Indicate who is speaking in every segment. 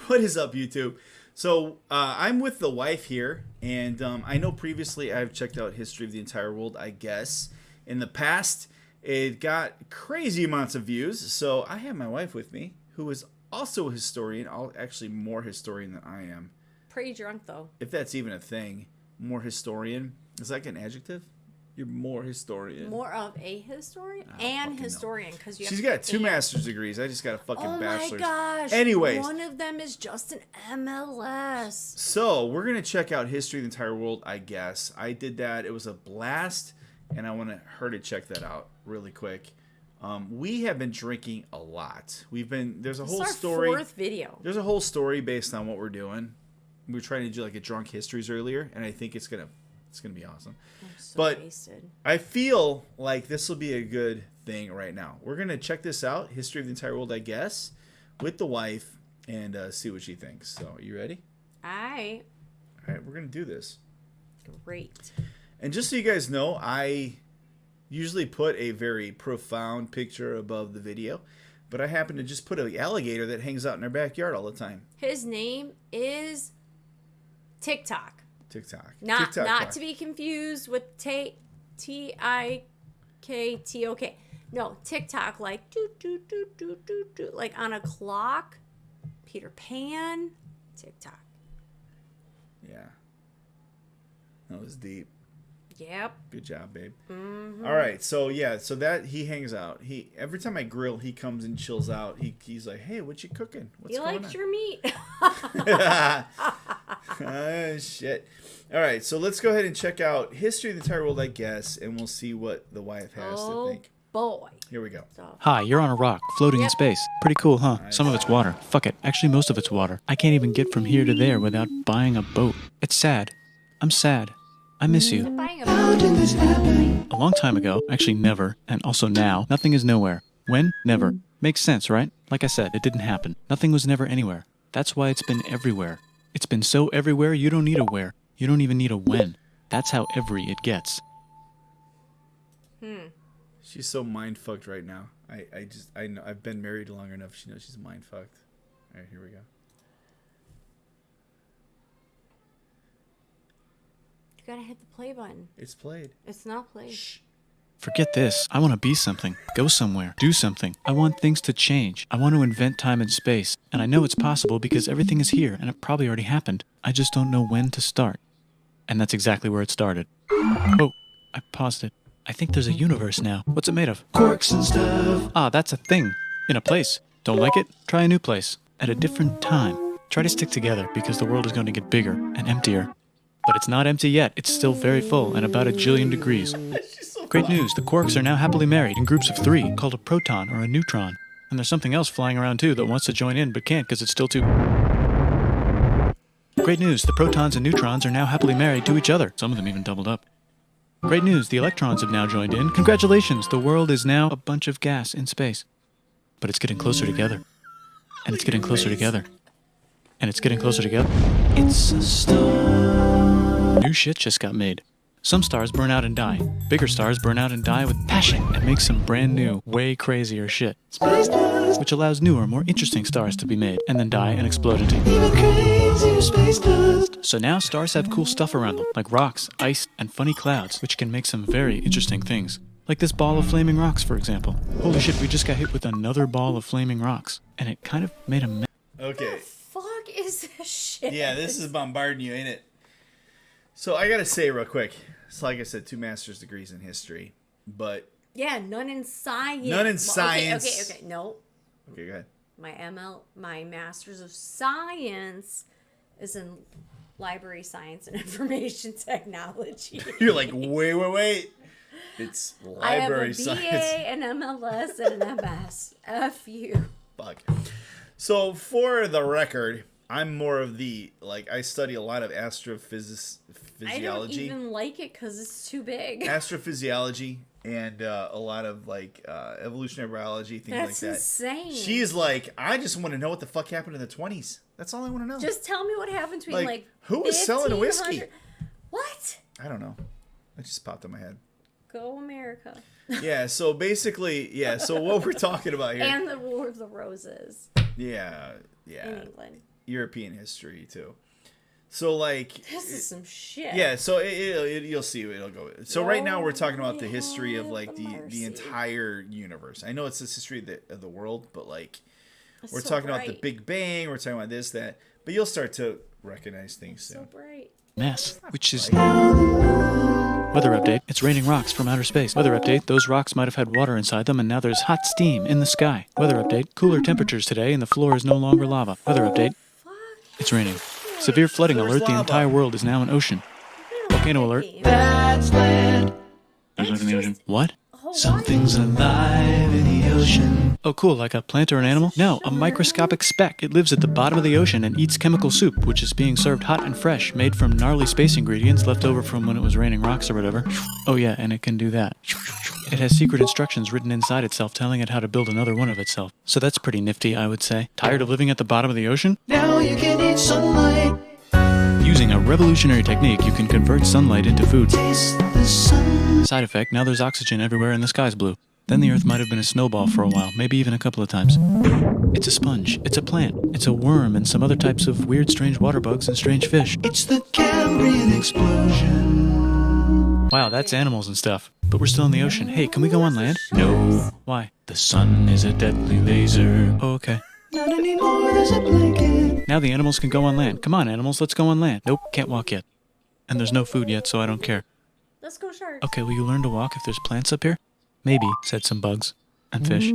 Speaker 1: What is up, YouTube? So I'm with the wife here, and I know previously I've checked out History of the Entire World, I guess. In the past, it got crazy amounts of views, so I have my wife with me, who is also a historian, actually more historian than I am.
Speaker 2: Pretty drunk, though.
Speaker 1: If that's even a thing. More historian. Is that like an adjective? You're more historian.
Speaker 2: More of a historian and historian, because
Speaker 1: she's got two master's degrees. I just got a fucking bachelor's.
Speaker 2: Oh my gosh!
Speaker 1: Anyways,
Speaker 2: one of them is just an MLS.
Speaker 1: So we're gonna check out History of the Entire World. I guess I did that. It was a blast, and I want her to check that out really quick. We have been drinking a lot. There's a whole story.
Speaker 2: Fourth video.
Speaker 1: There's a whole story based on what we're doing. We were trying to do like a drunk histories earlier, and I think it's gonna be awesome.
Speaker 2: I'm so wasted.
Speaker 1: I feel like this will be a good thing right now. We're gonna check this out, History of the Entire World, I guess, with the wife, and see what she thinks. So, you ready?
Speaker 2: All right,
Speaker 1: we're gonna do this.
Speaker 2: Great.
Speaker 1: And just so you guys know, I usually put a very profound picture above the video, but I happen to just put an alligator that hangs out in our backyard all the time.
Speaker 2: His name is TikTok.
Speaker 1: Not
Speaker 2: to be confused with TIKTOK. No, TikTok, like do like on a clock. Peter Pan. TikTok.
Speaker 1: Yeah. That was deep.
Speaker 2: Yep.
Speaker 1: Good job, babe.
Speaker 2: Mm-hmm.
Speaker 1: All right, so that he hangs out. Every time I grill, he comes and chills out. He's like, "Hey, what you cooking? What's going on?"
Speaker 2: He likes your meat.
Speaker 1: Shit. All right, so let's go ahead and check out History of the Entire World, I guess, and we'll see what the wife has to think.
Speaker 2: Boy.
Speaker 1: Here we go.
Speaker 3: Hi, you're on a rock, floating in space. Pretty cool, huh? Some of it's water. Fuck it. Actually, most of it's water. I can't even get from here to there without buying a boat. It's sad. I'm sad. I miss you.
Speaker 2: How did this happen?
Speaker 3: A long time ago, actually never, and also now, nothing is nowhere. When? Never. Makes sense, right? Like I said, it didn't happen. Nothing was never anywhere. That's why it's been everywhere. It's been so everywhere you don't need a where. You don't even need a when. That's how every it gets.
Speaker 1: She's so mind fucked right now. I know I've been married long enough. She knows she's mind fucked. All right, here we go.
Speaker 2: You gotta hit the play button.
Speaker 1: It's played.
Speaker 2: It's not played.
Speaker 1: Shh.
Speaker 3: Forget this. I want to be something. Go somewhere. Do something. I want things to change. I want to invent time and space. And I know it's possible because everything is here and it probably already happened. I just don't know when to start. And that's exactly where it started. Oh, I paused it. I think there's a universe now. What's it made of? Quarks and stuff. Ah, that's a thing. In a place. Don't like it? Try a new place. At a different time. Try to stick together because the world is going to get bigger and emptier. But it's not empty yet. It's still very full and about 1 jillion degrees. Great news. The quarks are now happily married in groups of 3 called a proton or a neutron. And there's something else flying around too that wants to join in but can't because it's still too... Great news. The protons and neutrons are now happily married to each other. Some of them even doubled up. Great news. The electrons have now joined in. Congratulations. The world is now a bunch of gas in space. But it's getting closer together. And it's getting closer together. And it's getting closer together. It's a star. New shit just got made. Some stars burn out and die. Bigger stars burn out and die with passion and make some brand new, way crazier shit. Which allows newer, more interesting stars to be made and then die and explode into even crazier space dust. So now stars have cool stuff around them, like rocks, ice, and funny clouds, which can make some very interesting things. Like this ball of flaming rocks, for example. Holy shit, we just got hit with another ball of flaming rocks. And it kind of made a mess.
Speaker 1: Okay.
Speaker 2: What the fuck is this shit?
Speaker 1: Yeah, this is bombarding you, ain't it? So I gotta say real quick, it's like I said, 2 master's degrees in history, but
Speaker 2: yeah, none in science.
Speaker 1: None in science.
Speaker 2: Okay. No.
Speaker 1: Okay, go ahead.
Speaker 2: My master's of science is in library science and information technology.
Speaker 1: You're like, wait. It's library science.
Speaker 2: I have a BA, an MLS, and an MS. F you.
Speaker 1: Fuck. So for the record, I'm more of the, I study a lot of astrophysiology.
Speaker 2: I don't even like it because it's too big.
Speaker 1: Astrophysiology and a lot of, evolutionary biology, things like that.
Speaker 2: That's insane.
Speaker 1: She's like, I just want to know what the fuck happened in the 20s. That's all I want to know.
Speaker 2: Just tell me what happened between,
Speaker 1: who was selling whiskey?
Speaker 2: What?
Speaker 1: I don't know. It just popped in my head.
Speaker 2: Go America.
Speaker 1: Yeah, so basically, so what we're talking about here.
Speaker 2: And the War of the Roses.
Speaker 1: Yeah.
Speaker 2: in England.
Speaker 1: European history too. So like
Speaker 2: This is some shit.
Speaker 1: yeah, so you'll see it'll go. So right now we're talking about the history of like the entire universe. I know it's this history of the world, but like we're talking about the Big Bang. We're talking about this, that, but you'll start to recognize things soon.
Speaker 2: So bright.
Speaker 3: Mess, which is weather update. It's raining rocks from outer space. Weather update. Those rocks might have had water inside them, and now there's hot steam in the sky. Weather update. Cooler temperatures today, and the floor is no longer lava. Weather update. It's raining. Severe flooding alert. The entire world is now an ocean. Volcano alert. That's land. There's life in the ocean. What? Something's alive in the ocean. Oh, cool, like a plant or an animal? No, a microscopic speck. It lives at the bottom of the ocean and eats chemical soup, which is being served hot and fresh, made from gnarly space ingredients left over from when it was raining rocks or whatever. Oh yeah, and it can do that. It has secret instructions written inside itself telling it how to build another one of itself. So that's pretty nifty, I would say. Tired of living at the bottom of the ocean? Now you can eat sunlight. Using a revolutionary technique, you can convert sunlight into food. Taste the sun. Side effect, now there's oxygen everywhere and the sky's blue. Then the earth might have been a snowball for a while, maybe even a couple of times. It's a sponge, it's a plant, it's a worm and some other types of weird strange water bugs and strange fish. It's the Cambrian explosion. Wow, that's animals and stuff. But we're still in the ocean. Hey, can we go on land? No. Why? The sun is a deadly laser. Oh, okay. Not anymore, there's a blanket. Now the animals can go on land. Come on, animals, let's go on land. Nope, can't walk yet. And there's no food yet, so I don't care.
Speaker 2: Let's go sharks.
Speaker 3: Okay, will you learn to walk if there's plants up here? Maybe, said some bugs. And fish.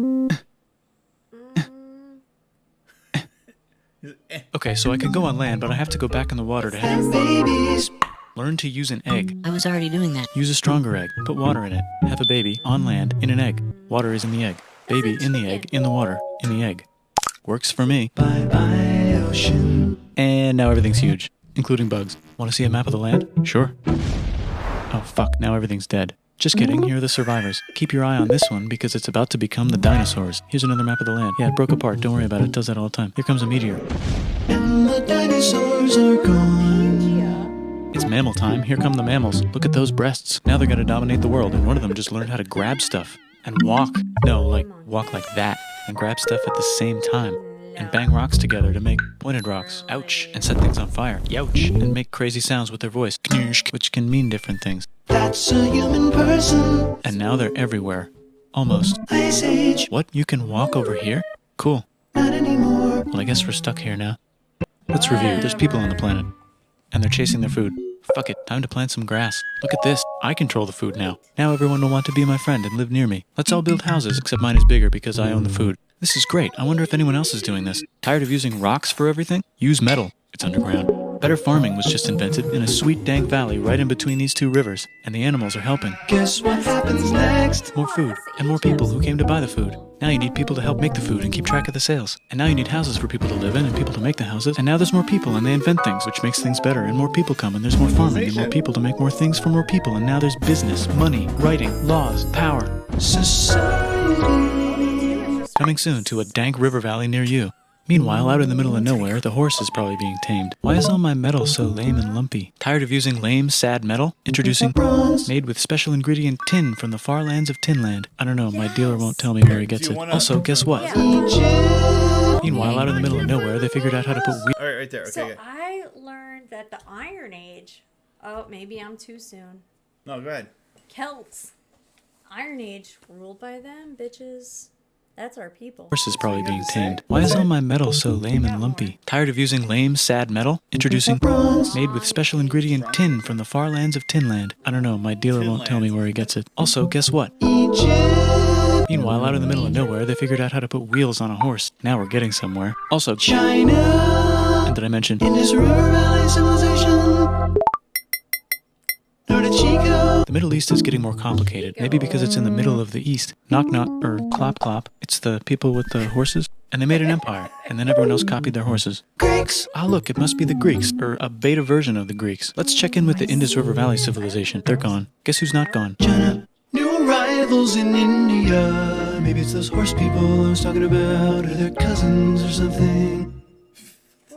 Speaker 3: Okay, so I can go on land, but I have to go back in the water to have babies. Learn to use an egg.
Speaker 4: I was already doing that.
Speaker 3: Use a stronger egg. Put water in it. Have a baby on land in an egg. Water is in the egg. Baby in the egg, in the water, in the egg. Works for me. Bye-bye, ocean. And now everything's huge, including bugs. Want to see a map of the land? Sure. Oh, fuck, now everything's dead. Just kidding, here are the survivors. Keep your eye on this one because it's about to become the dinosaurs. Here's another map of the land. Yeah, it broke apart, don't worry about it, it does that all the time. Here comes a meteor. And the dinosaurs are gone. It's mammal time, here come the mammals. Look at those breasts. Now they're gonna dominate the world, and one of them just learned how to grab stuff. And walk. No, like, walk like that. And grab stuff at the same time. And bang rocks together to make pointed rocks. Ouch. And set things on fire. Youch. And make crazy sounds with their voice. Knirsch, which can mean different things. That's a human person. And now they're everywhere. Almost. Ice Age. What? You can walk over here? Cool. Not anymore. Well, I guess we're stuck here now. Let's review. There's people on the planet. And they're chasing their food. Fuck it, time to plant some grass. Look at this, I control the food now. Now everyone will want to be my friend and live near me. Let's all build houses, except mine is bigger because I own the food. This is great, I wonder if anyone else is doing this. Tired of using rocks for everything? Use metal, it's underground. Better farming was just invented in a sweet dank valley right in between these two rivers, and the animals are helping. Guess what happens next? More food, and more people who came to buy the food. Now you need people to help make the food and keep track of the sales. And now you need houses for people to live in and people to make the houses. And now there's more people and they invent things, which makes things better. And more people come and there's more farming and more people to make more things for more people. And now there's business, money, writing, laws, power, society. Coming soon to a dank river valley near you. Meanwhile, out in the middle of nowhere, the horse is probably being tamed. Why is all my metal so lame and lumpy? Tired of using lame, sad metal? Introducing bronze, made with special ingredient tin from the far lands of Tinland. I don't know, my dealer won't tell me where he gets it. Also, guess what? Meanwhile, out in the middle of nowhere, they figured out how to put wheat.
Speaker 1: All right, right there. Okay.
Speaker 2: So I learned that the Iron Age. Oh, maybe I'm too soon.
Speaker 1: No, go ahead.
Speaker 2: Celts. Iron Age ruled by them, bitches. That's our people.
Speaker 3: Horse is probably being tamed. Why is all my metal so lame and lumpy? Tired of using lame, sad metal? Introducing bronze, made with special ingredient tin from the far lands of Tinland. I don't know, my dealer won't tell me where he gets it. Also, guess what? Meanwhile, out in the middle of nowhere, they figured out how to put wheels on a horse. Now we're getting somewhere. Also, China! And did I mention Indus River Valley Civilization? The Middle East is getting more complicated, maybe because it's in the middle of the East. Knock knock, or clop clop, it's the people with the horses. And they made an empire, and then everyone else copied their horses. Greeks! Ah, look, it must be the Greeks, or a beta version of the Greeks. Let's check in with the Indus River Valley Civilization. They're gone. Guess who's not gone? China. New arrivals in India. Maybe it's those horse people I was talking about, or their cousins or something.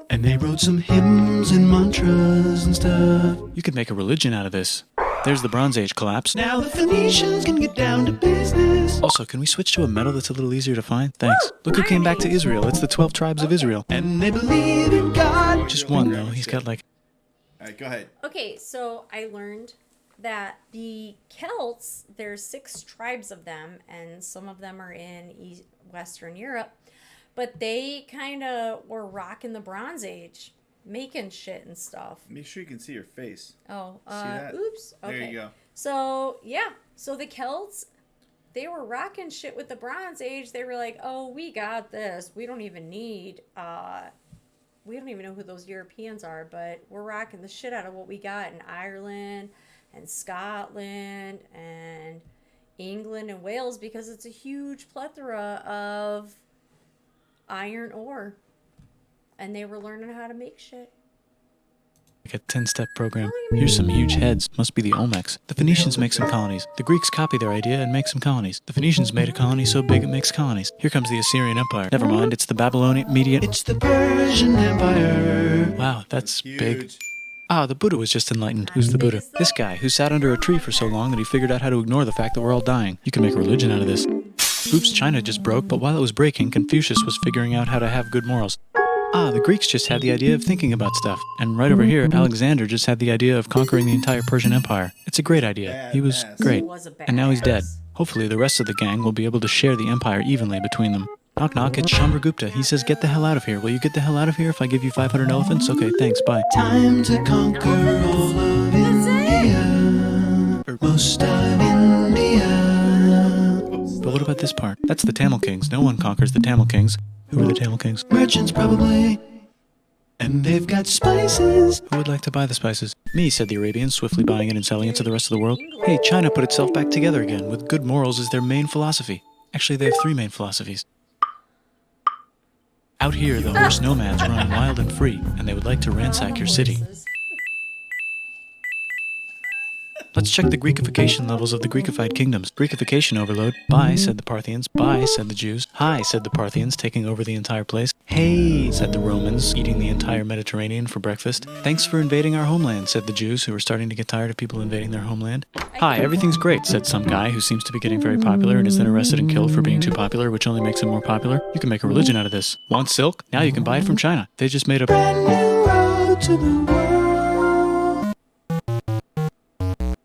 Speaker 3: And they wrote some hymns and mantras and stuff. You could make a religion out of this. There's the Bronze Age collapse. Now the Phoenicians can get down to business. Also, can we switch to a metal that's a little easier to find? Thanks. Look who came back to Israel. It's the 12 tribes of Israel. And they believe in God. Just one, though. He's got like...
Speaker 1: All right, go ahead.
Speaker 2: Okay, so I learned that the Celts, there's 6 tribes of them, and some of them are in Western Europe, but they kind of were rocking the Bronze Age, making shit and stuff.
Speaker 1: Make sure you can see your face.
Speaker 2: Oh,
Speaker 1: See that?
Speaker 2: oops. Okay.
Speaker 1: There you go.
Speaker 2: So, yeah. So the Celts, they were rocking shit with the Bronze Age. They were like, oh, we got this. We don't even need, we don't even know who those Europeans are, but we're rocking the shit out of what we got in Ireland and Scotland and England and Wales because it's a huge plethora of iron ore. And they were learning how to make shit.
Speaker 3: Like a 10-step program. Here's some huge heads. Must be the Olmecs. The Phoenicians make some colonies. The Greeks copy their idea and make some colonies. The Phoenicians made a colony so big it makes colonies. Here comes the Assyrian Empire. Never mind, it's the Babylonian Median. It's the Persian Empire. Wow, that's big.
Speaker 1: Huge.
Speaker 3: Ah, the Buddha was just enlightened. Who's the Buddha? This guy who sat under a tree for so long that he figured out how to ignore the fact that we're all dying. You can make a religion out of this. Oops, China just broke, but while it was breaking, Confucius was figuring out how to have good morals. Ah, the Greeks just had the idea of thinking about stuff. And right over here, Alexander just had the idea of conquering the entire Persian Empire. It's a great idea. He was
Speaker 1: Badass.
Speaker 3: great.
Speaker 2: He was a
Speaker 3: And now he's dead.
Speaker 2: badass.
Speaker 3: Hopefully the rest of the gang will be able to share the empire evenly between them. Knock knock, it's Chandragupta. He says, get the hell out of here. Will you get the hell out of here if I give you 500 elephants? Okay, thanks, bye. Time to conquer all of India. Or most of India. But what about this part? That's the Tamil Kings. No one conquers the Tamil Kings. Who are the Tamil Kings? Merchants, probably. And they've got spices. Who would like to buy the spices? Me, said the Arabians, swiftly buying it and selling it to the rest of the world. Hey, China put itself back together again, with good morals as their main philosophy. Actually, they have 3 main philosophies. Out here, the horse nomads run wild and free, and they would like to ransack your city. Let's check the Greekification levels of the Greekified kingdoms. Greekification overload. Bye, said the Parthians. Bye, said the Jews. Hi, said the Parthians, taking over the entire place. Hey, said the Romans, eating the entire Mediterranean for breakfast. Thanks for invading our homeland, said the Jews, who were starting to get tired of people invading their homeland. Hi, everything's great, said some guy who seems to be getting very popular and is then arrested and killed for being too popular, which only makes him more popular. You can make a religion out of this. Want silk? Now you can buy it from China. They just made a brand new road to the world.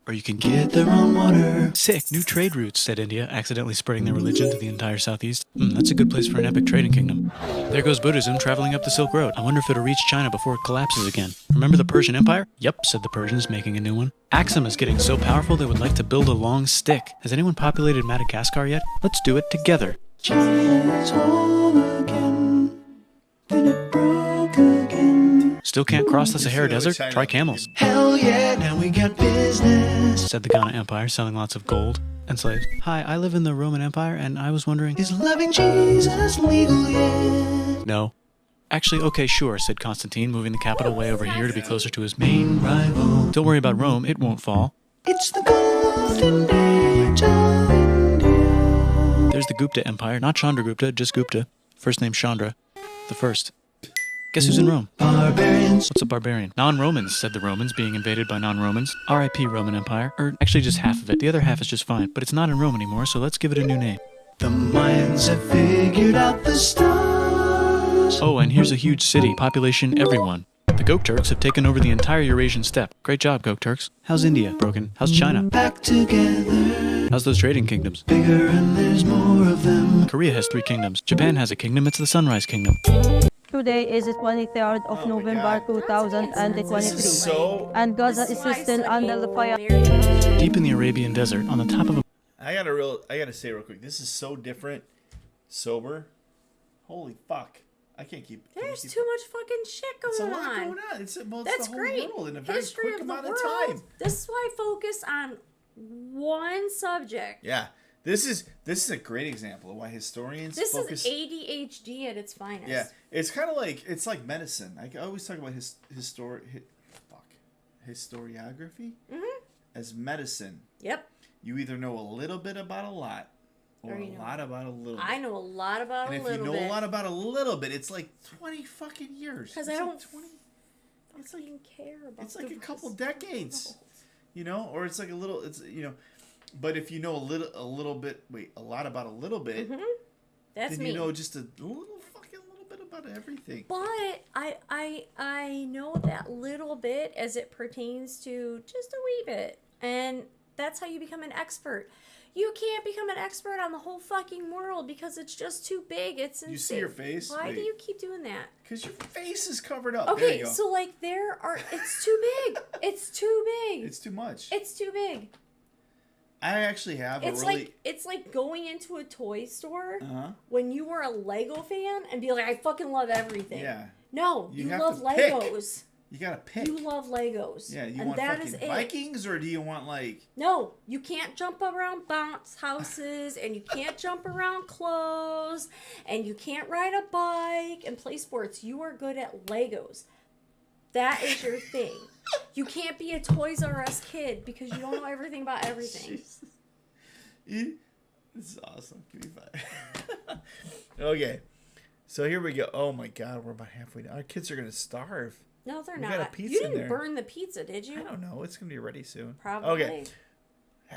Speaker 3: Or you can get their own water. Sick, new trade routes, said India, accidentally spreading their religion to the entire southeast. That's a good place for an epic trading kingdom. There goes Buddhism traveling up the Silk Road. I wonder if it'll reach China before it collapses again. Remember the Persian Empire? Yep, said the Persians, making a new one. Axum is getting so powerful they would like to build a long stick. Has anyone populated Madagascar yet? Let's do it together. China's home again. Then it broke again. Still can't cross the Sahara Desert? Try camels. Hell yeah, now we got business, said the Ghana Empire, selling lots of gold and slaves. Hi, I live in the Roman Empire, and I was wondering, is loving Jesus legal yet? No. Actually, okay, sure, said Constantine, moving the capital way over here to be closer to his main rival. Don't worry about Rome, it won't fall. It's the golden age of India. There's the Gupta Empire, not Chandragupta, just Gupta. First name Chandra. The first. Guess who's in Rome? Barbarians. What's a barbarian? Non-Romans, said the Romans, being invaded by non-Romans. R.I.P. Roman Empire. Or actually just half of it. The other half is just fine. But it's not in Rome anymore, so let's give it a new name. The Mayans have figured out the stars. Oh, and here's a huge city. Population everyone. The Gok Turks have taken over the entire Eurasian steppe. Great job, Gok Turks. How's India? Broken. How's China? Back together. How's those trading kingdoms? Bigger and there's more of them. Korea has 3 kingdoms. Japan has a kingdom. It's the Sunrise Kingdom.
Speaker 4: Today is the 23rd of November 2023.
Speaker 1: So
Speaker 4: And Gaza is still under the fire.
Speaker 3: Deep in the Arabian desert, on the top of a...
Speaker 1: I gotta say real quick, this is so different, sober. Holy fuck. I can't keep.
Speaker 2: There's too much fucking shit
Speaker 1: It's a
Speaker 2: going
Speaker 1: lot
Speaker 2: on.
Speaker 1: going on. It's
Speaker 2: That's
Speaker 1: the whole
Speaker 2: great.
Speaker 1: world in a very
Speaker 2: History
Speaker 1: quick
Speaker 2: of the
Speaker 1: amount
Speaker 2: world.
Speaker 1: of time.
Speaker 2: This is why I focus on one subject.
Speaker 1: Yeah, this is a great example of why historians
Speaker 2: This
Speaker 1: focus.
Speaker 2: is ADHD at its finest.
Speaker 1: Yeah, it's kind of like medicine. I always talk about historiography as medicine.
Speaker 2: Yep.
Speaker 1: You either know a little bit about a lot, or
Speaker 2: Or
Speaker 1: a
Speaker 2: you know-
Speaker 1: lot about a little bit.
Speaker 2: I know a lot about
Speaker 1: And
Speaker 2: a
Speaker 1: if
Speaker 2: little
Speaker 1: you
Speaker 2: bit.
Speaker 1: know a lot about a little bit, it's like 20 fucking years.
Speaker 2: Because
Speaker 1: It's
Speaker 2: I
Speaker 1: like
Speaker 2: don't
Speaker 1: 20.
Speaker 2: fucking care about
Speaker 1: It's like
Speaker 2: the
Speaker 1: a couple
Speaker 2: rest of the
Speaker 1: decades.
Speaker 2: world.
Speaker 1: You know, or it's like a little. It's but if you know a lot about a little bit,
Speaker 2: That's
Speaker 1: then
Speaker 2: me.
Speaker 1: you know just a little bit about everything.
Speaker 2: But I know that little bit as it pertains to just a wee bit, and that's how you become an expert. You can't become an expert on the whole fucking world because it's just too big. It's insane.
Speaker 1: You see your face?
Speaker 2: Why do
Speaker 1: Wait.
Speaker 2: you keep doing that?
Speaker 1: Because your face is covered up. There
Speaker 2: Okay,
Speaker 1: you go.
Speaker 2: so like it's too big. It's too big.
Speaker 1: It's too much.
Speaker 2: It's too big.
Speaker 1: I actually have
Speaker 2: It's
Speaker 1: a really.
Speaker 2: like it's like going into a toy store
Speaker 1: Uh-huh.
Speaker 2: when you were a Lego fan and be like, I fucking love everything.
Speaker 1: Yeah.
Speaker 2: No,
Speaker 1: You
Speaker 2: you
Speaker 1: have
Speaker 2: love
Speaker 1: to pick.
Speaker 2: Legos.
Speaker 1: You gotta pick.
Speaker 2: You love Legos.
Speaker 1: Yeah, you
Speaker 2: and
Speaker 1: want
Speaker 2: that
Speaker 1: fucking
Speaker 2: is it.
Speaker 1: Vikings or do you want like?
Speaker 2: No, you can't jump around bounce houses, and you can't jump around clothes, and you can't ride a bike and play sports. You are good at Legos. That is your thing. You can't be a Toys R Us kid because you don't know everything about everything.
Speaker 1: Jesus. This is awesome. Give me 5. Okay, so here we go. Oh my God, we're about halfway down. Our kids are gonna starve.
Speaker 2: No, they're
Speaker 1: We
Speaker 2: not.
Speaker 1: got a pizza
Speaker 2: You
Speaker 1: in
Speaker 2: didn't
Speaker 1: there.
Speaker 2: burn the pizza, did you?
Speaker 1: I don't know. It's gonna be ready soon.
Speaker 2: Probably.
Speaker 1: Okay.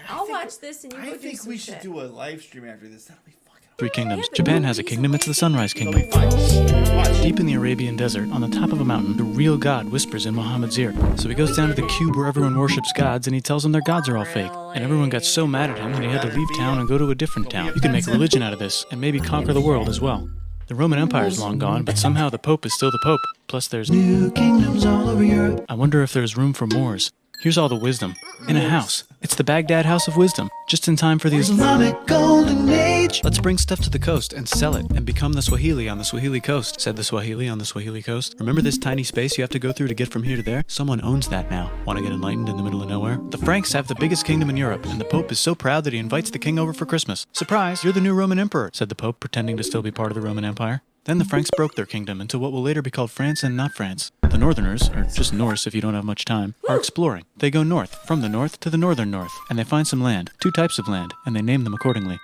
Speaker 2: I'll watch this and you
Speaker 1: I
Speaker 2: go do
Speaker 1: think
Speaker 2: some
Speaker 1: we should
Speaker 2: shit.
Speaker 1: do a live stream after this. That'll be fucking.
Speaker 3: 3 kingdoms.
Speaker 2: Yeah, but
Speaker 3: Japan has a
Speaker 2: nobody's
Speaker 3: kingdom. It's the
Speaker 2: awake.
Speaker 3: Sunrise
Speaker 1: It'll
Speaker 3: Kingdom.
Speaker 1: be fine. Watch.
Speaker 3: Deep in the Arabian desert, on the top of a mountain, the real God whispers in Muhammad's ear. So he goes down to the cube where everyone worships gods, and he tells them their gods are all fake. And everyone got so mad at him that he had to leave town and go to a different town. You can make a religion out of this, and maybe conquer the world as well. The Roman Empire's long gone, but somehow the Pope is still the Pope. Plus there's new kingdoms all over Europe. I wonder if there's room for Moors. Here's all the wisdom. In a house. It's the Baghdad House of Wisdom. Just in time for the Islamic Golden Age. Let's bring stuff to the coast and sell it and become the Swahili on the Swahili coast, said the Swahili on the Swahili coast. Remember this tiny space you have to go through to get from here to there? Someone owns that now. Want to get enlightened in the middle of nowhere? The Franks have the biggest kingdom in Europe, and the Pope is so proud that he invites the king over for Christmas. Surprise, you're the new Roman emperor, said the Pope, pretending to still be part of the Roman Empire. Then the Franks broke their kingdom into what will later be called France and not France. The Northerners, or just Norse if you don't have much time, are exploring. They go north, from the north to the northern north, and they find some land, 2 types of land, and they name them accordingly.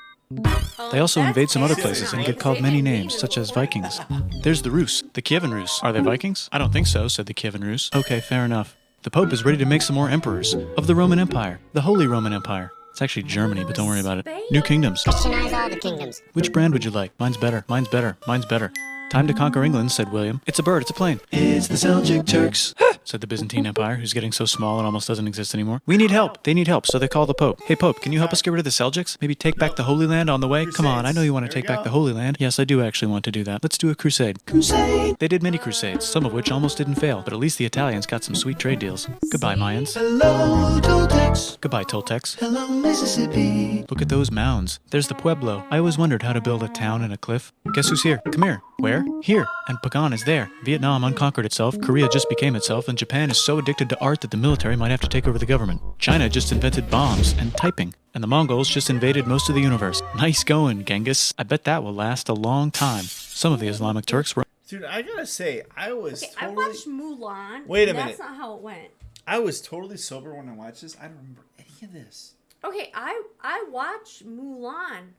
Speaker 3: They also invade some other places and get called many names, such as Vikings. There's the Rus, the Kievan Rus. Are they Vikings? I don't think so, said the Kievan Rus. Okay, fair enough. The Pope is ready to make some more emperors of the Roman Empire, the Holy Roman Empire. It's actually Germany, but don't worry about it. New kingdoms.
Speaker 5: Christianize all the kingdoms.
Speaker 3: Which brand would you like? Mine's better. Mine's better. Mine's better. Time to conquer England, said William. It's a bird. It's a plane. It's the Seljuk Turks, said the Byzantine Empire, who's getting so small it almost doesn't exist anymore. We need help. They need help, so they call the Pope. Hey, Pope, can you help us get rid of the Seljuks? Maybe take back the Holy Land on the way? Come on, I know you want to take back the Holy Land. Yes, I do actually want to do that. Let's do a crusade. Crusade! They did many crusades, some of which almost didn't fail, but at least the Italians got some sweet trade deals. Goodbye, Mayans. Hello, Toltecs. Goodbye, Toltecs. Hello, Mississippi. Look at those mounds. There's the Pueblo. I always wondered how to build a town in a cliff. Guess who's here? Come here. Where? Here. And Pagan is there. Vietnam unconquered itself, Korea just became itself, and Japan is so addicted to art that the military might have to take over the government. China just invented bombs and typing. And the Mongols just invaded most of the universe. Nice going, Genghis. I bet that will last a long time. Some of the Islamic Turks were...
Speaker 1: Dude, I gotta say, I was
Speaker 2: Okay, I
Speaker 1: totally.
Speaker 2: watched Mulan.
Speaker 1: Wait a
Speaker 2: and
Speaker 1: minute.
Speaker 2: That's not how it went.
Speaker 1: I was totally sober when I watched this. I don't remember any of this.
Speaker 2: Okay, I watched Mulan,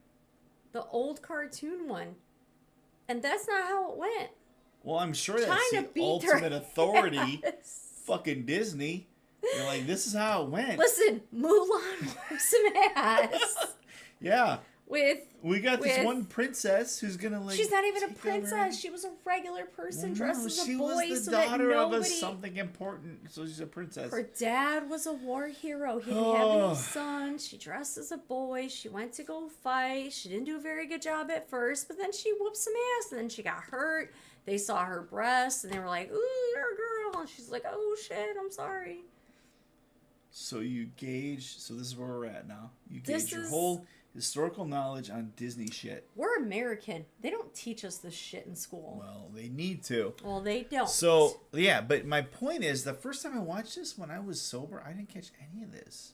Speaker 2: the old cartoon one, and that's not how it went.
Speaker 1: Well, I'm sure that's
Speaker 2: China
Speaker 1: the
Speaker 2: beat their
Speaker 1: ultimate authority.
Speaker 2: ass.
Speaker 1: Fucking Disney. You're like, this is how it went.
Speaker 2: Listen, Mulan whooped some ass
Speaker 1: Yeah.
Speaker 2: with.
Speaker 1: We got this
Speaker 2: With-
Speaker 1: one princess who's gonna like.
Speaker 2: She's not even a
Speaker 1: take over-
Speaker 2: princess. She was a regular person
Speaker 1: Well,
Speaker 2: dressed
Speaker 1: no,
Speaker 2: as a
Speaker 1: she
Speaker 2: boy,
Speaker 1: was
Speaker 2: so
Speaker 1: the
Speaker 2: that
Speaker 1: daughter of
Speaker 2: nobody.
Speaker 1: a something important, so she's a princess.
Speaker 2: Her dad was a war hero. He didn't have any sons. She dressed as a boy. She went to go fight. She didn't do a very good job at first, but then she whooped some ass, and then she got hurt. They saw her breasts, and they were like, "Ooh, you're a girl," and she's like, "Oh shit, I'm sorry."
Speaker 1: So you gauge. So this is where we're at now. You
Speaker 2: This
Speaker 1: gauge your
Speaker 2: is-
Speaker 1: whole historical knowledge on Disney shit.
Speaker 2: We're American. They don't teach us this shit in school.
Speaker 1: Well, they need to.
Speaker 2: Well, they don't.
Speaker 1: So yeah, but my point is, the first time I watched this when I was sober, I didn't catch any of this.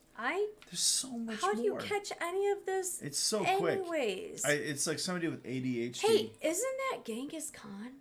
Speaker 1: There's so much
Speaker 2: How
Speaker 1: more.
Speaker 2: do you catch any of this?
Speaker 1: It's so quick.
Speaker 2: Anyways.
Speaker 1: It's like somebody with ADHD.
Speaker 2: Hey, isn't that Genghis Khan?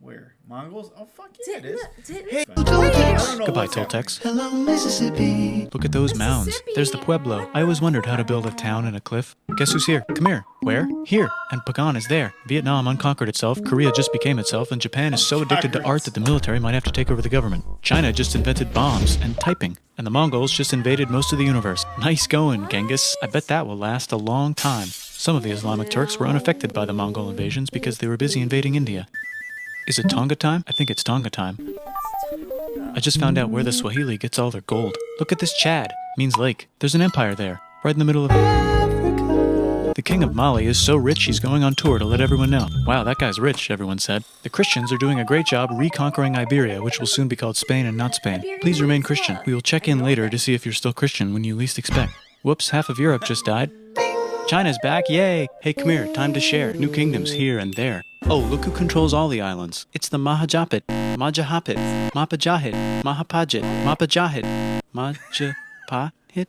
Speaker 1: Where? Mongols? Oh, fuck yeah, it is.
Speaker 2: Didn't
Speaker 1: Hey,
Speaker 2: what are you doing?
Speaker 3: Goodbye, Toltecs. Hello, Mississippi. Look at those mounds. There's the Pueblo. I always wondered how to build a town in a cliff. Guess who's here? Come here. Where? Here. And Pagan is there. Vietnam unconquered itself, Korea just became itself, and Japan is so addicted to art that the military might have to take over the government. China just invented bombs and typing. And the Mongols just invaded most of the universe. Nice going, Genghis. I bet that will last a long time. Some of the Islamic Turks were unaffected by the Mongol invasions because they were busy invading India. Is it Tonga time? I think it's Tonga time. I just found out where the Swahili gets all their gold. Look at this Chad. Means lake. There's an empire there, right in the middle of Africa. The king of Mali is so rich he's going on tour to let everyone know. Wow, that guy's rich, everyone said. The Christians are doing a great job reconquering Iberia, which will soon be called Spain and not Spain. Please remain Christian. We will check in later to see if you're still Christian when you least expect. Whoops, half of Europe just died. China's back, yay! Hey, come here, time to share. New kingdoms here and there. Oh, look who controls all the islands. It's the Mahajapit, Majahapit, Mapajahit, Mahapajit, Mapajahit, Majapahit.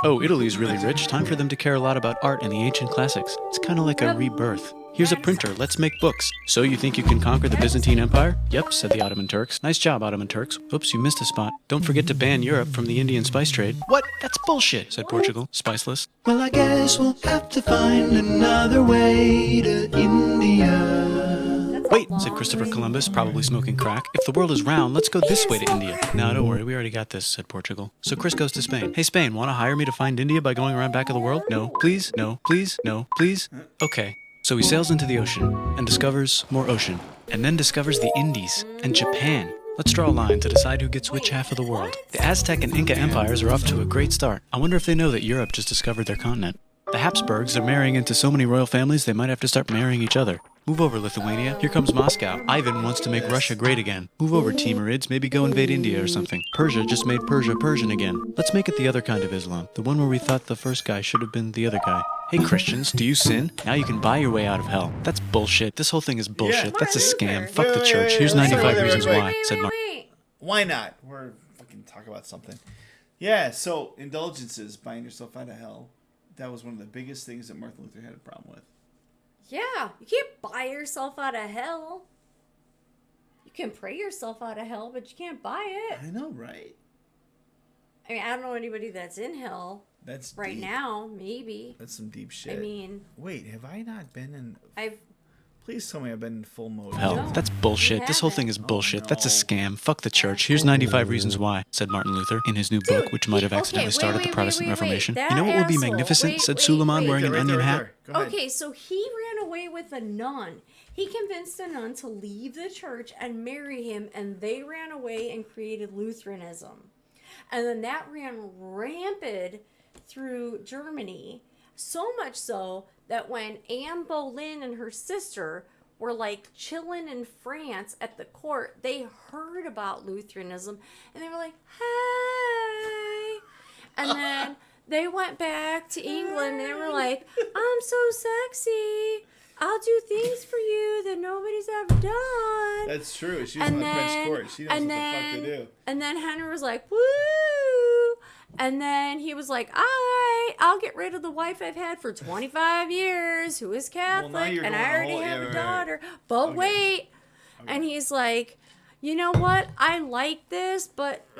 Speaker 3: Oh, Italy's really rich. Time for them to care a lot about art and the ancient classics. It's kind of like a rebirth. Here's a printer, let's make books. So you think you can conquer the Byzantine Empire? Yep, said the Ottoman Turks. Nice job, Ottoman Turks. Oops, you missed a spot. Don't forget to ban Europe from the Indian spice trade. What? That's bullshit, said Portugal, spiceless.
Speaker 5: Well, I guess we'll have to find another way to India.
Speaker 3: Wait, said Christopher Columbus, probably smoking crack. If the world is round, let's go this way to India. No, don't worry, we already got this, said Portugal. So Chris goes to Spain. Hey, Spain, want to hire me to find India by going around back of the world? No, please, no, please, no, please. Okay. So he sails into the ocean and discovers more ocean, and then discovers the Indies and Japan. Let's draw a line to decide who gets which half of the world. The Aztec and Inca empires are off to a great start. I wonder if they know that Europe just discovered their continent. The Habsburgs are marrying into so many royal families they might have to start marrying each other. Move over, Lithuania. Here comes Moscow. Ivan wants to make Russia great again. Move over, Timurids. Maybe go invade India or something. Persia just made Persia Persian again. Let's make it the other kind of Islam. The one where we thought the first guy should have been the other guy. Hey, Christians, do you sin? Now you can buy your way out of hell. That's bullshit. This whole thing is bullshit. That's a scam. Fuck the church. Here's 95 reasons why, said Mark.
Speaker 1: Why not? We're fucking talk about something. Yeah, so indulgences, buying yourself out of hell. That was one of the biggest things that Martin Luther had a problem with.
Speaker 2: Yeah, you can't buy yourself out of hell. You can pray yourself out of hell, but you can't buy it.
Speaker 1: I know, right?
Speaker 2: I mean, I don't know anybody that's in hell.
Speaker 1: That's
Speaker 2: right
Speaker 1: deep.
Speaker 2: now, maybe.
Speaker 1: That's some deep shit.
Speaker 2: I mean,
Speaker 1: wait, have I not been in?
Speaker 2: I've.
Speaker 1: Please tell me I've been in full mode.
Speaker 3: Hell,
Speaker 2: No,
Speaker 3: that's bullshit.
Speaker 2: you
Speaker 3: This whole thing is
Speaker 2: haven't.
Speaker 3: bullshit.
Speaker 1: Oh,
Speaker 3: That's a
Speaker 1: no.
Speaker 3: scam. Fuck the church. Here's 95 reasons why, said Martin Luther in his new book, which might have accidentally started the Protestant Reformation.
Speaker 2: That
Speaker 3: You know what would be
Speaker 2: asshole.
Speaker 3: magnificent,
Speaker 2: Wait,
Speaker 3: said
Speaker 2: wait,
Speaker 3: Suleiman
Speaker 2: wait.
Speaker 3: wearing an
Speaker 1: Right
Speaker 3: onion
Speaker 1: there,
Speaker 3: hat.
Speaker 1: right there. Go ahead.
Speaker 2: Okay, so he ran away with a nun. He convinced a nun to leave the church and marry him, and they ran away and created Lutheranism. And then that ran rampant through Germany, so much so that when Anne Boleyn and her sister were like chilling in France at the court, they heard about Lutheranism and they were like, hey. And then they went back to England and they were like, I'm so sexy. I'll do things for you that nobody's ever done.
Speaker 1: That's true. She was on the French court. She knows what the fuck to do.
Speaker 2: And then Henry was like, woo. And then he was like, all right, I'll get rid of the wife I've had for 25 years who is Catholic,
Speaker 1: you're
Speaker 2: and
Speaker 1: going
Speaker 2: I
Speaker 1: a
Speaker 2: already
Speaker 1: whole-
Speaker 2: have
Speaker 1: yeah,
Speaker 2: a
Speaker 1: right.
Speaker 2: daughter. But
Speaker 1: Okay.
Speaker 2: wait. And he's like, you know what? I like this, but I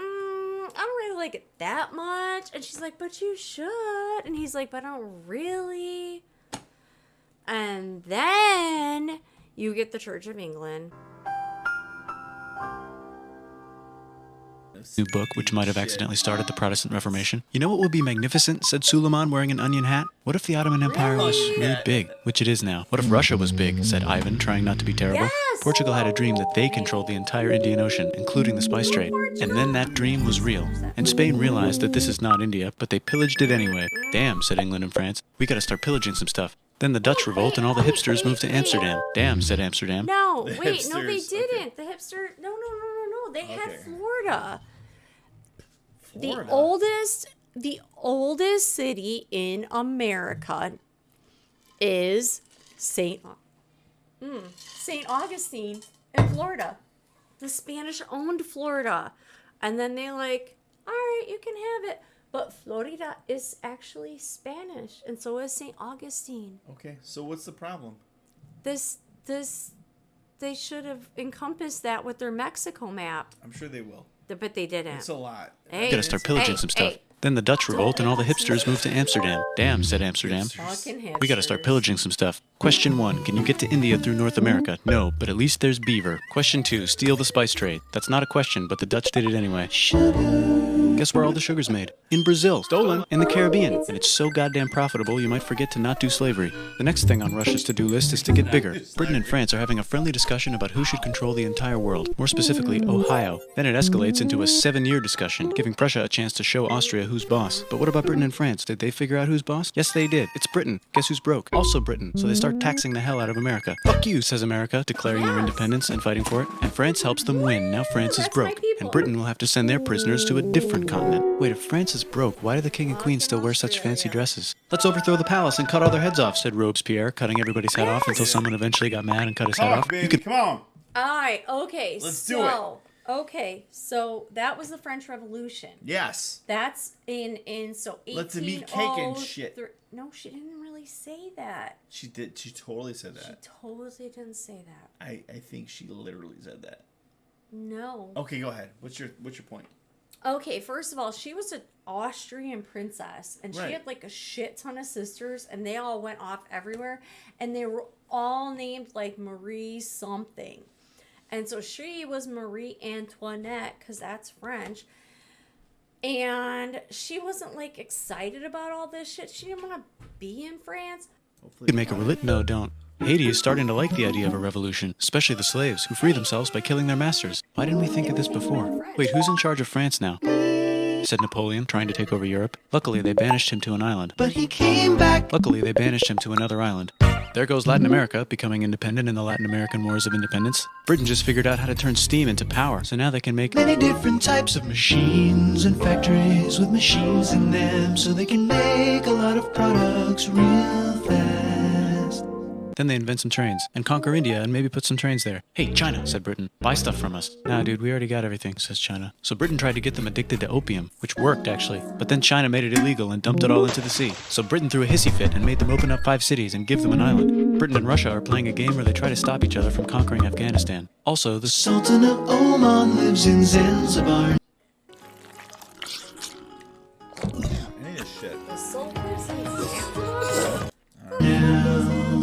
Speaker 2: don't really like it that much. And she's like, but you should. And he's like, but I don't really. And then you get the Church of England.
Speaker 3: New book, which might have accidentally started the Protestant Reformation. You know what would be magnificent, said Suleiman wearing an onion hat? What if the Ottoman Empire was really big, which it is now? What if Russia was big, said Ivan, trying not to be terrible?
Speaker 2: Yes!
Speaker 3: Portugal had a dream that they controlled the entire Indian Ocean, including the spice trade. And then that dream was real. And Spain realized that this is not India, but they pillaged it anyway. Damn, said England and France. We gotta start pillaging some stuff. Then the Dutch revolt and all the hipsters moved to Amsterdam. Damn, said Amsterdam.
Speaker 2: No,
Speaker 1: The
Speaker 2: wait, no, they
Speaker 1: hipsters,
Speaker 2: didn't.
Speaker 1: okay.
Speaker 2: The hipster, no. They had
Speaker 1: Okay.
Speaker 2: Florida.
Speaker 1: Florida.
Speaker 2: The oldest city in America is Saint Augustine in Florida. The Spanish owned Florida, and then they like, all right, you can have it. But Florida is actually Spanish, and so is Saint Augustine.
Speaker 1: Okay, so what's the problem?
Speaker 2: This they should have encompassed that with their Mexico map,
Speaker 1: I'm sure they will.
Speaker 2: but they didn't.
Speaker 1: It's a lot.
Speaker 2: Hey,
Speaker 3: Gotta start pillaging some stuff. Then the Dutch revolt and all the hipsters moved to Amsterdam. Damn, said Amsterdam.
Speaker 2: Fucking
Speaker 3: We gotta start
Speaker 2: hipsters.
Speaker 3: pillaging some stuff. Question 1, can you get to India through North America? No, but at least there's beaver. Question 2, steal the spice trade. That's not a question, but the Dutch did it anyway. Guess where all the sugar's made? In Brazil. Stolen. In the Caribbean. And it's so goddamn profitable you might forget to not do slavery. The next thing on Russia's to-do list is to get bigger. Britain and France are having a friendly discussion about who should control the entire world, more specifically Ohio. Then it escalates into a 7-year discussion, giving Prussia a chance to show Austria who's boss. But what about Britain and France? Did they figure out who's boss? Yes, they did. It's Britain. Guess who's broke? Also Britain. So they start taxing the hell out of America. Fuck you, says America, declaring their independence and fighting for it. And France helps them win. Now France is
Speaker 2: That's my
Speaker 3: broke.
Speaker 2: people.
Speaker 3: And Britain will have to send their prisoners to a different continent. Wait, if France is broke, why do the king and queen still wear such fancy dresses? Let's overthrow the palace and cut all their heads off, said Robespierre, cutting everybody's head off until someone eventually got mad and cut his head
Speaker 1: Come on,
Speaker 3: off.
Speaker 1: baby,
Speaker 3: You could
Speaker 1: come on.
Speaker 2: Alright, okay.
Speaker 1: Let's do it.
Speaker 2: Okay, so that was the French Revolution.
Speaker 1: Yes.
Speaker 2: That's in so 1803.
Speaker 1: Let's eat cake and shit.
Speaker 2: No, she didn't really say that.
Speaker 1: She did. She totally said
Speaker 2: She
Speaker 1: that.
Speaker 2: totally didn't say that.
Speaker 1: I think she literally said that.
Speaker 2: No.
Speaker 1: Okay, go ahead. What's your point?
Speaker 2: Okay, first of all, she was an Austrian princess, and she
Speaker 1: Right.
Speaker 2: had like a shit ton of sisters, and they all went off everywhere, and they were all named like Marie something. And so she was Marie Antoinette, because that's French. And she wasn't like excited about all this shit. She didn't want to be in France.
Speaker 3: You could make a religion. No, don't. Haiti is starting to like the idea of a revolution, especially the slaves, who free themselves by killing their masters. Why didn't we think of this before? Wait, who's in charge of France now? Said Napoleon, trying to take over Europe. Luckily, they banished him to an island.
Speaker 5: But he came back.
Speaker 3: Luckily, they banished him to another island. There goes Latin America, becoming independent in the Latin American Wars of Independence. Britain just figured out how to turn steam into power, so now they can make
Speaker 5: Many different types of machines and factories with machines in them, so they can make a lot of products real fast.
Speaker 3: Then they invent some trains, and conquer India and maybe put some trains there. Hey, China, said Britain, buy stuff from us. Nah, dude, we already got everything, says China. So Britain tried to get them addicted to opium, which worked, actually. But then China made it illegal and dumped it all into the sea. So Britain threw a hissy fit and made them open up 5 cities and give them an island. Britain and Russia are playing a game where they try to stop each other from conquering Afghanistan. Also, the
Speaker 5: Sultan of Oman lives in Zanzibar.
Speaker 1: I need a shit.
Speaker 2: The soldiers in Zanzibar?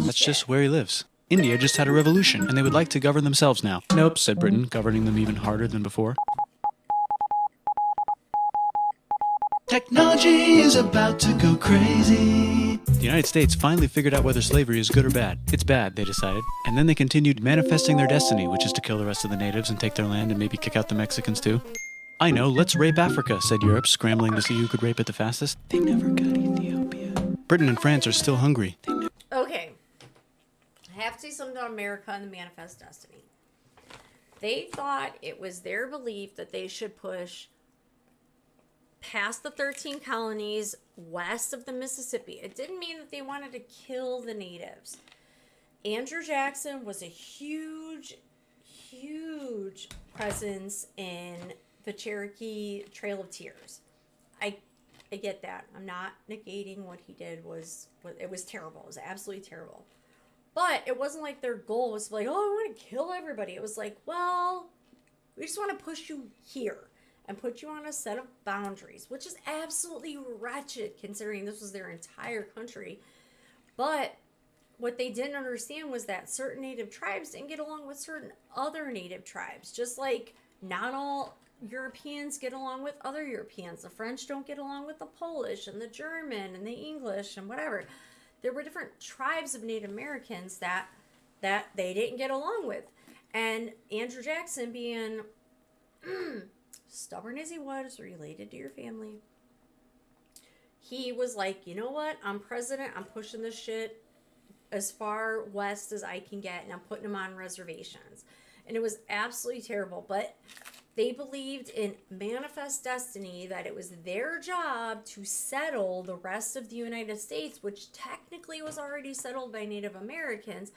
Speaker 3: That's just where he lives. India just had a revolution, and they would like to govern themselves now. Nope, said Britain, governing them even harder than before.
Speaker 5: Technology is about to go crazy.
Speaker 3: The United States finally figured out whether slavery is good or bad. It's bad, they decided. And then they continued manifesting their destiny, which is to kill the rest of the natives and take their land and maybe kick out the Mexicans too. I know, let's rape Africa, said Europe, scrambling to see who could rape it the fastest. They never got Ethiopia. Britain and France are still hungry.
Speaker 2: Okay. I have to say something about America and the Manifest Destiny. They thought it was their belief that they should push past the 13 colonies west of the Mississippi. It didn't mean that they wanted to kill the natives. Andrew Jackson was a huge presence in the Cherokee Trail of Tears. I get that. I'm not negating what he did. It was terrible. It was absolutely terrible. But it wasn't like their goal was like, oh, I want to kill everybody. It was like, well, we just want to push you here and put you on a set of boundaries, which is absolutely wretched considering this was their entire country. But what they didn't understand was that certain native tribes didn't get along with certain other native tribes. Just like not all Europeans get along with other Europeans. The French don't get along with the Polish and the German and the English and whatever. There were different tribes of Native Americans that they didn't get along with. And Andrew Jackson, being stubborn as he was, related to your family, he was like, you know what? I'm president. I'm pushing this shit as far west as I can get, and I'm putting them on reservations. And it was absolutely terrible. But they believed in manifest destiny, that it was their job to settle the rest of the United States, which technically was already settled by Native Americans.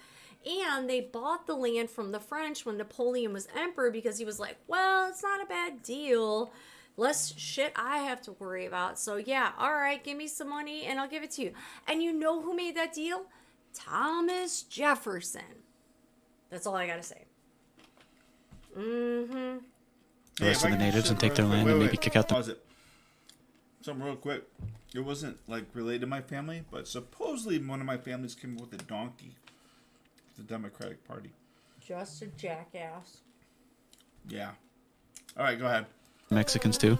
Speaker 2: And they bought the land from the French when Napoleon was emperor because he was like, well, it's not a bad deal. Less shit I have to worry about. So yeah, all right, give me some money and I'll give it to you. And you know who made that deal? Thomas Jefferson. That's all I gotta say.
Speaker 3: The rest of the natives and take their land and maybe kick out the...
Speaker 1: Pause it. something real quick. It wasn't like related to my family, but supposedly one of my families came up with a donkey. The Democratic Party.
Speaker 2: Just a jackass.
Speaker 1: Yeah. All right, go ahead.
Speaker 3: Mexicans too.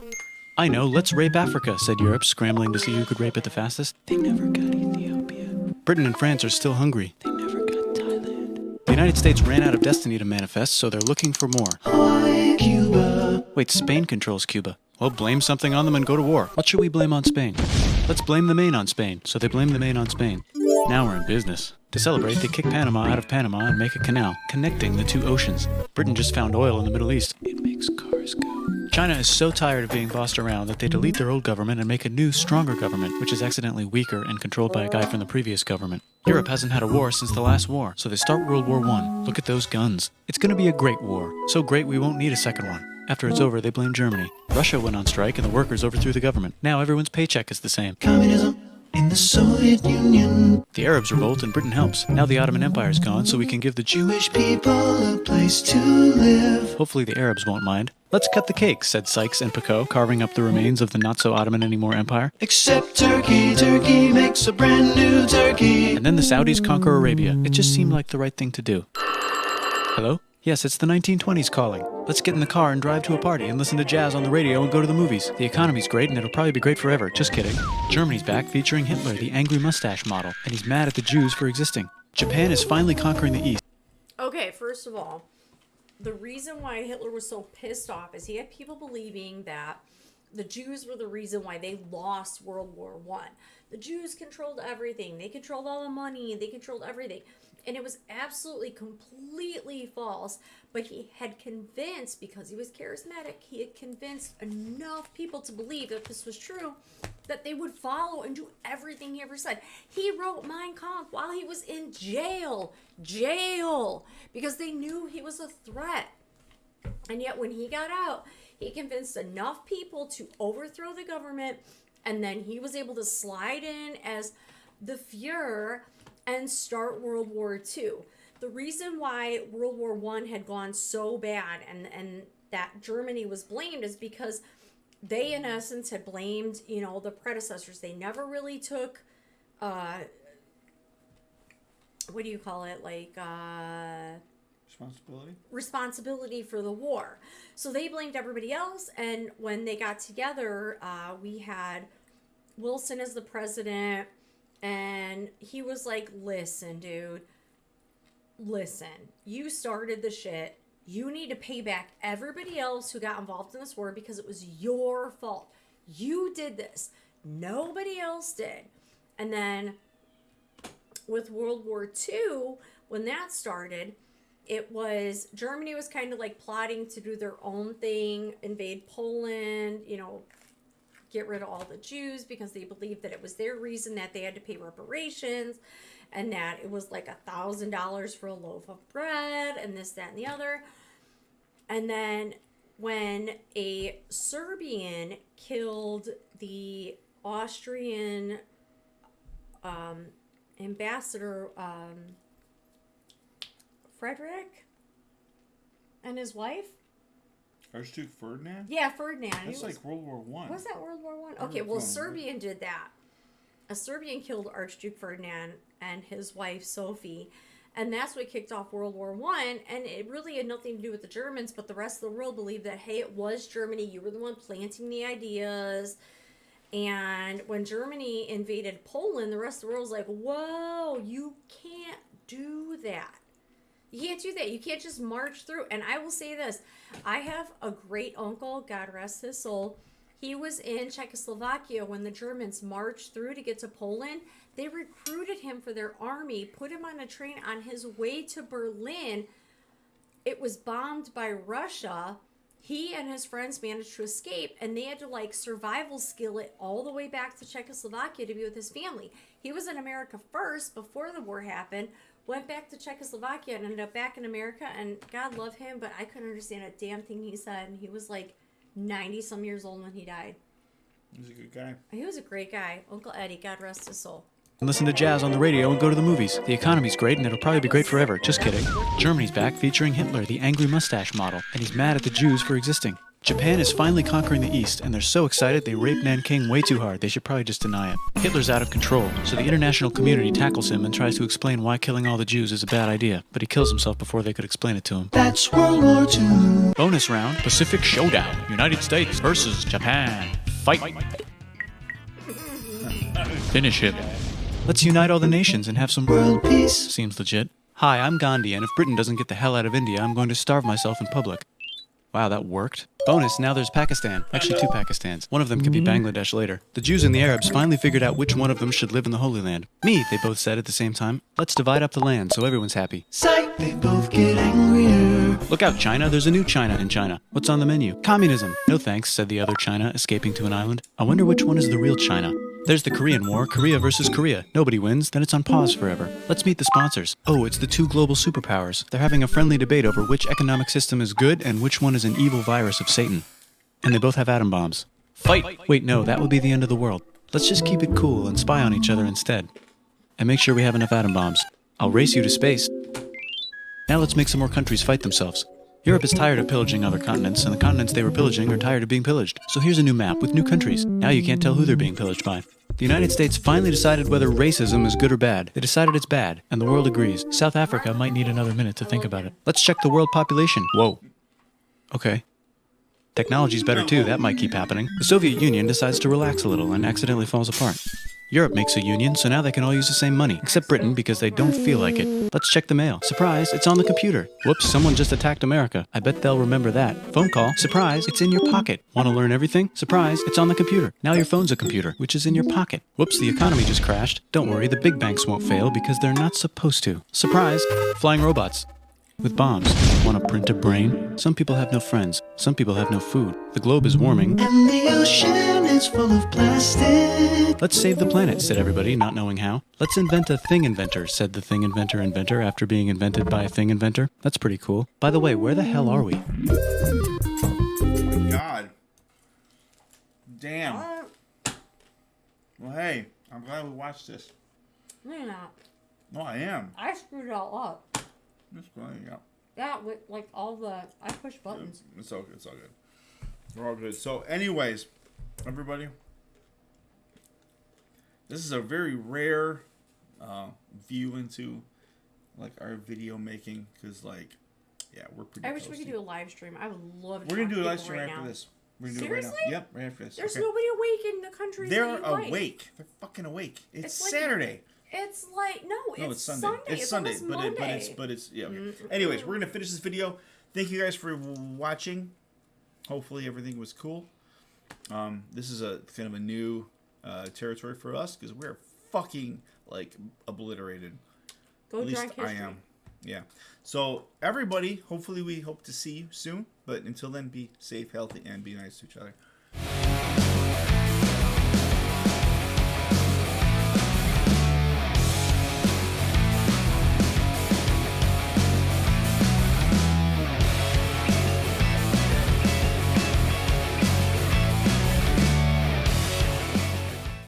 Speaker 3: I know, let's rape Africa, said Europe, scrambling to see who could rape it the fastest.
Speaker 5: They never got Ethiopia.
Speaker 3: Britain and France are still hungry.
Speaker 5: They never got Thailand.
Speaker 3: The United States ran out of destiny to manifest, so they're looking for more.
Speaker 5: Hawaii, Cuba.
Speaker 3: Wait, Spain controls Cuba. Well, blame something on them and go to war. What should we blame on Spain? Let's blame the Maine on Spain. So they blame the Maine on Spain. Now we're in business. To celebrate, they kick Panama out of Panama and make a canal, connecting the two oceans. Britain just found oil in the Middle East.
Speaker 5: It makes cars go.
Speaker 3: China is so tired of being bossed around that they delete their old government and make a new, stronger government, which is accidentally weaker and controlled by a guy from the previous government. Europe hasn't had a war since the last war, so they start World War I. Look at those guns. It's going to be a great war. So great we won't need a second one. After it's over, they blame Germany. Russia went on strike and the workers overthrew the government. Now everyone's paycheck is the same.
Speaker 5: Communism in the Soviet Union.
Speaker 3: The Arabs revolt and Britain helps. Now the Ottoman Empire's gone, so we can give the
Speaker 5: Jewish people a place to live.
Speaker 3: Hopefully the Arabs won't mind. Let's cut the cake, said Sykes and Picot, carving up the remains of the not-so-Ottoman-anymore empire.
Speaker 5: Except Turkey. Turkey makes a brand new Turkey.
Speaker 3: And then the Saudis conquer Arabia. It just seemed like the right thing to do. Hello? Yes, it's the 1920s calling. Let's get in the car and drive to a party and listen to jazz on the radio and go to the movies. The economy's great and it'll probably be great forever. Just kidding. Germany's back featuring Hitler, the angry mustache model, and he's mad at the Jews for existing. Japan is finally conquering the East.
Speaker 2: Okay, first of all, the reason why Hitler was so pissed off is he had people believing that the Jews were the reason why they lost World War I. The Jews controlled everything. They controlled all the money. They controlled everything. And it was absolutely, completely false. But he had convinced, because he was charismatic, he had convinced enough people to believe that this was true, that they would follow and do everything he ever said. He wrote Mein Kampf while he was in jail. Because they knew he was a threat. And yet when he got out, he convinced enough people to overthrow the government, and then he was able to slide in as the Fuhrer and start World War II. The reason why World War I had gone so bad and that Germany was blamed is because they, in essence, had blamed, the predecessors. They never really took, what do you call it? Responsibility for the war. So they blamed everybody else, and when they got together, we had Wilson as the president, and he was like, listen, dude, you started the shit. You need to pay back everybody else who got involved in this war because it was your fault. You did this. Nobody else did. And then with World War II, when that started, Germany was kind of like plotting to do their own thing, invade Poland, get rid of all the Jews because they believed that it was their reason that they had to pay reparations and that it was like $1,000 for a loaf of bread and this, that, and the other. And then when a Serbian killed the Austrian ambassador, Frederick, and his wife.
Speaker 1: Archduke Ferdinand?
Speaker 2: Yeah, Ferdinand.
Speaker 1: That's like World War One.
Speaker 2: Was that World War One? Okay, well, Serbian did that. A Serbian killed Archduke Ferdinand and his wife Sophie, and that's what kicked off World War One. And it really had nothing to do with the Germans, but the rest of the world believed that, hey, it was Germany. You were the one planting the ideas. And when Germany invaded Poland, the rest of the world was like, whoa, you can't do that. You can't do that. You can't just march through. And I will say this. I have a great uncle, God rest his soul. He was in Czechoslovakia when the Germans marched through to get to Poland. They recruited him for their army, put him on a train on his way to Berlin. It was bombed by Russia. He and his friends managed to escape, and they had to survival skill it all the way back to Czechoslovakia to be with his family. He was in America first before the war happened. Went back to Czechoslovakia and ended up back in America, and God love him, but I couldn't understand a damn thing he said, and he was 90-some years old when he died.
Speaker 1: He was a good guy.
Speaker 2: He was a great guy. Uncle Eddie, God rest his soul.
Speaker 3: Listen to jazz on the radio and go to the movies. The economy's great and it'll probably be great forever. Just kidding. Germany's back featuring Hitler, the angry mustache model, and he's mad at the Jews for existing. Japan is finally conquering the East, and they're so excited they rape Nanking way too hard. They should probably just deny it. Hitler's out of control, so the international community tackles him and tries to explain why killing all the Jews is a bad idea, but he kills himself before they could explain it to him.
Speaker 5: That's World War II.
Speaker 3: Bonus round, Pacific Showdown. United States versus Japan. Fight. Finish him. Let's unite all the nations and have some
Speaker 5: World peace.
Speaker 3: Seems legit. Hi, I'm Gandhi, and if Britain doesn't get the hell out of India, I'm going to starve myself in public. Wow, that worked. Bonus, now there's Pakistan. Actually, 2 Pakistans. One of them could be Bangladesh later. The Jews and the Arabs finally figured out which one of them should live in the Holy Land. Me, they both said at the same time. Let's divide up the land so everyone's happy.
Speaker 5: Sight, they both get angrier.
Speaker 3: Look out, China. There's a new China in China. What's on the menu? Communism. No thanks, said the other China, escaping to an island. I wonder which one is the real China. There's the Korean War, Korea versus Korea. Nobody wins, then it's on pause forever. Let's meet the sponsors. Oh, it's the 2 global superpowers. They're having a friendly debate over which economic system is good and which one is an evil virus of Satan. And they both have atom bombs. Fight! Wait, no, that would be the end of the world. Let's just keep it cool and spy on each other instead. And make sure we have enough atom bombs. I'll race you to space. Now let's make some more countries fight themselves. Europe is tired of pillaging other continents, and the continents they were pillaging are tired of being pillaged. So here's a new map with new countries. Now you can't tell who they're being pillaged by. The United States finally decided whether racism is good or bad. They decided it's bad, and the world agrees. South Africa might need another minute to think about it. Let's check the world population. Whoa. Okay. Technology's better too, that might keep happening. The Soviet Union decides to relax a little and accidentally falls apart. Europe makes a union, so now they can all use the same money, except Britain because they don't feel like it. Let's check the mail. Surprise, it's on the computer. Whoops, someone just attacked America. I bet they'll remember that. Phone call. Surprise, it's in your pocket. Want to learn everything? Surprise, it's on the computer. Now your phone's a computer, which is in your pocket. Whoops, the economy just crashed. Don't worry, the big banks won't fail because they're not supposed to. Surprise, flying robots. With bombs. Want to print a brain? Some people have no friends. Some people have no food. The globe is warming.
Speaker 5: And the ocean is full of plastic.
Speaker 3: Let's save the planet, said everybody, not knowing how. Let's invent a thing inventor, said the thing inventor after being invented by a thing inventor. That's pretty cool. By the way, where the hell are we?
Speaker 1: Oh my God. Damn. Well, hey, I'm glad we watched this.
Speaker 2: No, you're not.
Speaker 1: No, I am.
Speaker 2: I screwed it all up.
Speaker 1: It's going, yeah.
Speaker 2: Yeah, with like all the I push buttons.
Speaker 1: It's all good. It's all good. We're all good. So, anyways, everybody, this is a very rare view into like our video making because, like, yeah, we're pretty.
Speaker 2: I wish we could do a live stream. I would love.
Speaker 1: We're gonna do a live stream
Speaker 2: right
Speaker 1: after
Speaker 2: now.
Speaker 1: this. We're gonna do it
Speaker 2: Seriously?
Speaker 1: right now. Yep, right after this.
Speaker 2: There's
Speaker 1: Okay.
Speaker 2: nobody awake in the country.
Speaker 1: They're awake. They're fucking awake. It's
Speaker 2: like-
Speaker 1: Saturday.
Speaker 2: It's like no,
Speaker 1: It's Sunday. It's Sunday,
Speaker 2: almost
Speaker 1: but
Speaker 2: Monday.
Speaker 1: it's yeah. Okay. Anyways, we're gonna finish this video. Thank you guys for watching. Hopefully everything was cool. This is a kind of a new territory for us because we're fucking like obliterated.
Speaker 2: Go
Speaker 1: At least
Speaker 2: drunk history.
Speaker 1: I am. Yeah. So everybody, hopefully we hope to see you soon. But until then, be safe, healthy, and be nice to each other.